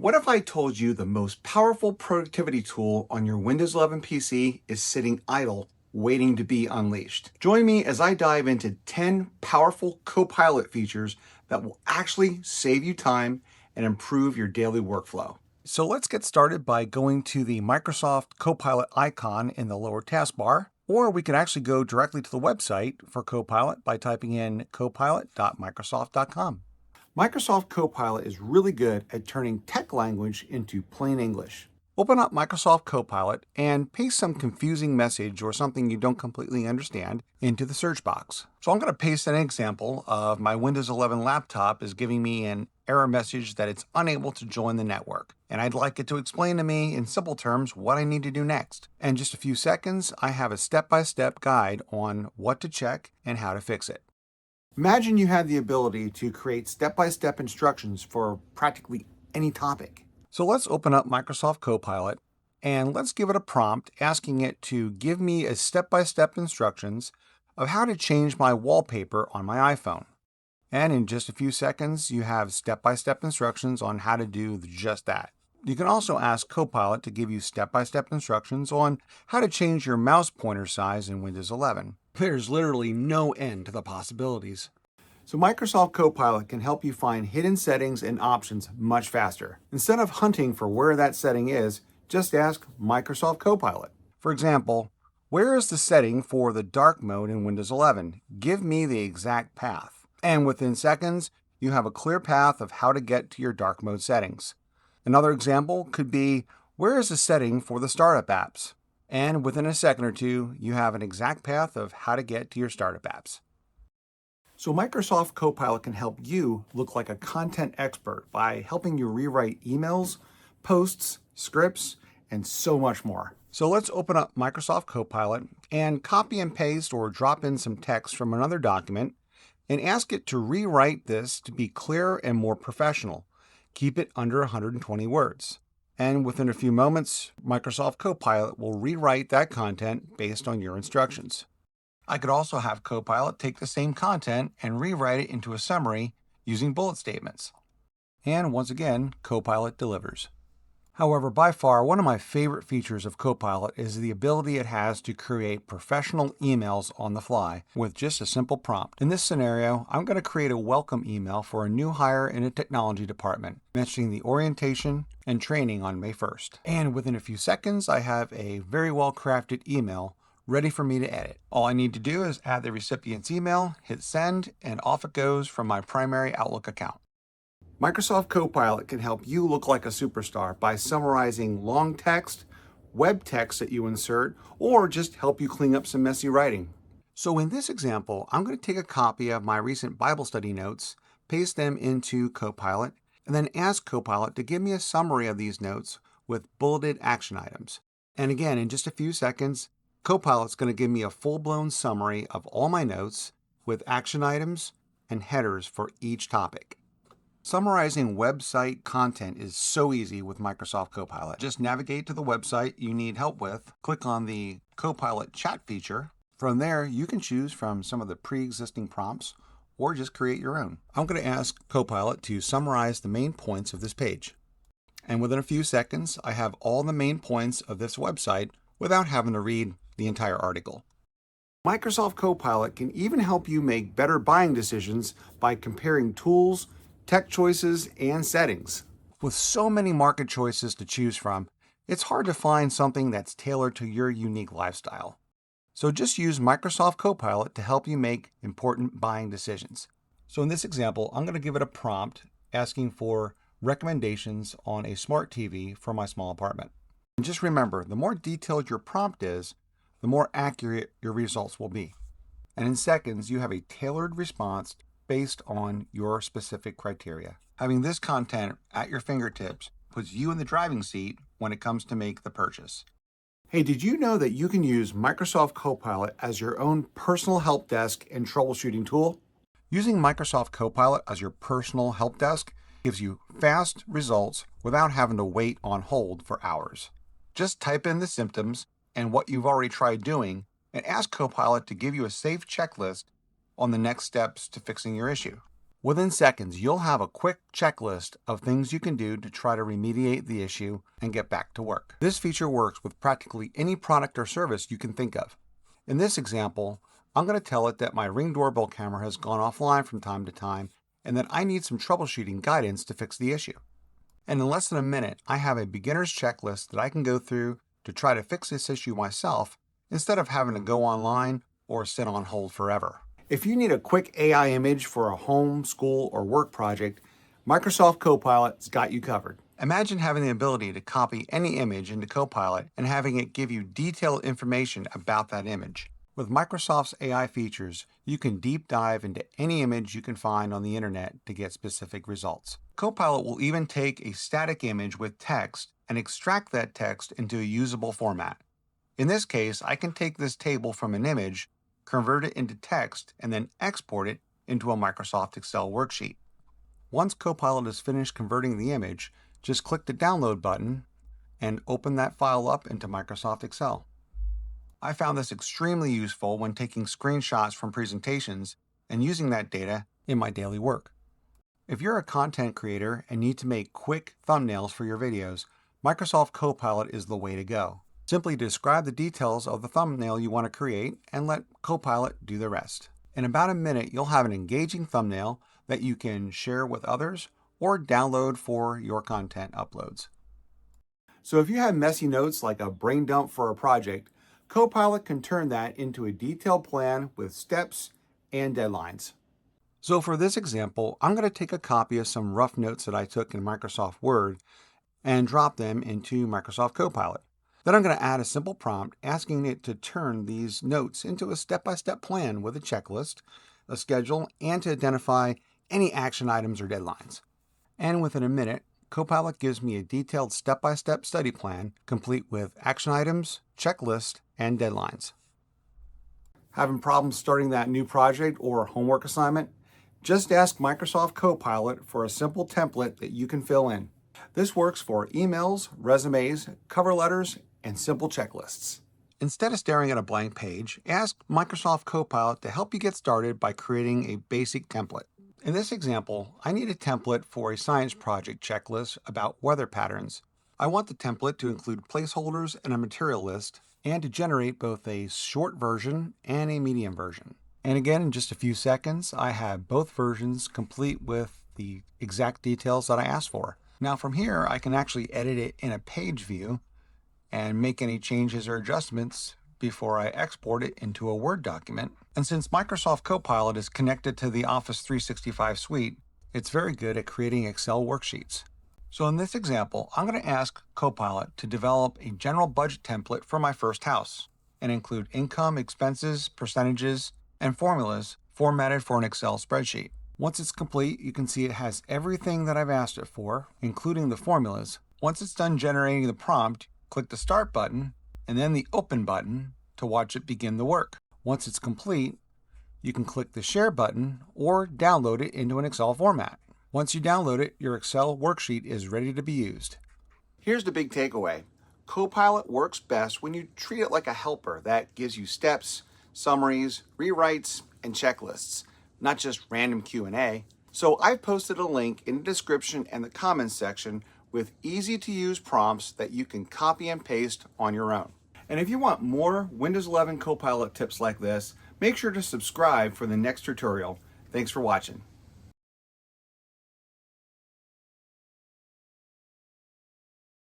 What if I told you the most powerful productivity tool on your Windows 11 PC is sitting idle, waiting to be unleashed? Join me as I dive into 10 powerful Copilot features that will actually save you time and improve your daily workflow. So let's get started by going to the Microsoft Copilot icon in the lower taskbar, or we can actually go directly to the website for Copilot by typing in copilot.microsoft.com. Microsoft Copilot is really good at turning tech language into plain English. Open up Microsoft Copilot and paste some confusing message or something you don't completely understand into the search box. So I'm going to paste an example of my Windows 11 laptop is giving me an error message that it's unable to join the network. And I'd like it to explain to me in simple terms what I need to do next. In just a few seconds, I have a step-by-step guide on what to check and how to fix it. Imagine you had the ability to create step-by-step instructions for practically any topic. So let's open up Microsoft Copilot and let's give it a prompt asking it to give me a step-by-step instructions of how to change my wallpaper on my iPhone. And in just a few seconds, you have step-by-step instructions on how to do just that. You can also ask Copilot to give you step-by-step instructions on how to change your mouse pointer size in Windows 11. There's literally no end to the possibilities. So Microsoft Copilot can help you find hidden settings and options much faster. Instead of hunting for where that setting is, just ask Microsoft Copilot. For example, where is the setting for the dark mode in Windows 11? Give me the exact path. And within seconds, you have a clear path of how to get to your dark mode settings. Another example could be, where is the setting for the startup apps? And within a second or two, you have an exact path of how to get to your startup apps. So Microsoft Copilot can help you look like a content expert by helping you rewrite emails, posts, scripts, and so much more. So let's open up Microsoft Copilot and copy and paste or drop in some text from another document and ask it to rewrite this to be clearer and more professional. Keep it under 120 words. And within a few moments, Microsoft Copilot will rewrite that content based on your instructions. I could also have Copilot take the same content and rewrite it into a summary using bullet statements. And once again, Copilot delivers. However, by far, one of my favorite features of Copilot is the ability it has to create professional emails on the fly with just a simple prompt. In this scenario, I'm going to create a welcome email for a new hire in a technology department, mentioning the orientation and training on May 1st. And within a few seconds, I have a very well-crafted email ready for me to edit. All I need to do is add the recipient's email, hit send, and off it goes from my primary Outlook account. Microsoft Copilot can help you look like a superstar by summarizing long text, web text that you insert, or just help you clean up some messy writing. So in this example, I'm going to take a copy of my recent Bible study notes, paste them into Copilot, and then ask Copilot to give me a summary of these notes with bulleted action items. And again, in just a few seconds, Copilot's going to give me a full-blown summary of all my notes with action items and headers for each topic. Summarizing website content is so easy with Microsoft Copilot. Just navigate to the website you need help with, click on the Copilot chat feature. From there, you can choose from some of the pre-existing prompts or just create your own. I'm going to ask Copilot to summarize the main points of this page. And within a few seconds, I have all the main points of this website without having to read the entire article. Microsoft Copilot can even help you make better buying decisions by comparing tools, tech choices, and settings. With so many market choices to choose from, it's hard to find something that's tailored to your unique lifestyle. So just use Microsoft Copilot to help you make important buying decisions. So in this example, I'm going to give it a prompt asking for recommendations on a smart TV for my small apartment. And just remember, the more detailed your prompt is, the more accurate your results will be. And in seconds, you have a tailored response based on your specific criteria. Having this content at your fingertips puts you in the driving seat when it comes to make the purchase. Hey, did you know that you can use Microsoft Copilot as your own personal help desk and troubleshooting tool? Using Microsoft Copilot as your personal help desk gives you fast results without having to wait on hold for hours. Just type in the symptoms and what you've already tried doing and ask Copilot to give you a safe checklist on the next steps to fixing your issue. Within seconds, you'll have a quick checklist of things you can do to try to remediate the issue and get back to work. This feature works with practically any product or service you can think of. In this example, I'm going to tell it that my Ring doorbell camera has gone offline from time to time and that I need some troubleshooting guidance to fix the issue. And in less than a minute, I have a beginner's checklist that I can go through to try to fix this issue myself instead of having to go online or sit on hold forever. If you need a quick AI image for a home, school, or work project, Microsoft Copilot's got you covered. Imagine having the ability to copy any image into Copilot and having it give you detailed information about that image. With Microsoft's AI features, you can deep dive into any image you can find on the internet to get specific results. Copilot will even take a static image with text and extract that text into a usable format. In this case, I can take this table from an image, convert it into text, and then export it into a Microsoft Excel worksheet. Once Copilot is finished converting the image, just click the download button and open that file up into Microsoft Excel. I found this extremely useful when taking screenshots from presentations and using that data in my daily work. If you're a content creator and need to make quick thumbnails for your videos, Microsoft Copilot is the way to go. Simply describe the details of the thumbnail you want to create and let Copilot do the rest. In about a minute, you'll have an engaging thumbnail that you can share with others or download for your content uploads. So if you have messy notes like a brain dump for a project, Copilot can turn that into a detailed plan with steps and deadlines. So for this example, I'm going to take a copy of some rough notes that I took in Microsoft Word and drop them into Microsoft Copilot. Then I'm going to add a simple prompt asking it to turn these notes into a step-by-step plan with a checklist, a schedule, and to identify any action items or deadlines. And within a minute, Copilot gives me a detailed step-by-step study plan complete with action items, checklist, and deadlines. Having problems starting that new project or homework assignment? Just ask Microsoft Copilot for a simple template that you can fill in. This works for emails, resumes, cover letters, and simple checklists. Instead of staring at a blank page, ask Microsoft Copilot to help you get started by creating a basic template. In this example, I need a template for a science project checklist about weather patterns. I want the template to include placeholders and a material list, and to generate both a short version and a medium version. And again, in just a few seconds, I have both versions complete with the exact details that I asked for. Now from here, I can actually edit it in a page view and make any changes or adjustments before I export it into a Word document. And since Microsoft Copilot is connected to the Office 365 suite, it's very good at creating Excel worksheets. So in this example, I'm going to ask Copilot to develop a general budget template for my first house and include income, expenses, percentages, and formulas formatted for an Excel spreadsheet. Once it's complete, you can see it has everything that I've asked it for, including the formulas. Once it's done generating the prompt, click the Start button and then the Open button to watch it begin the work. Once it's complete, you can click the Share button or download it into an Excel format. Once you download it, your Excel worksheet is ready to be used. Here's the big takeaway. Copilot works best when you treat it like a helper that gives you steps, summaries, rewrites, and checklists, not just random Q&A. So I've posted a link in the description and the comments section with easy-to-use prompts that you can copy and paste on your own. And if you want more Windows 11 Copilot tips like this, make sure to subscribe for the next tutorial. Thanks for watching.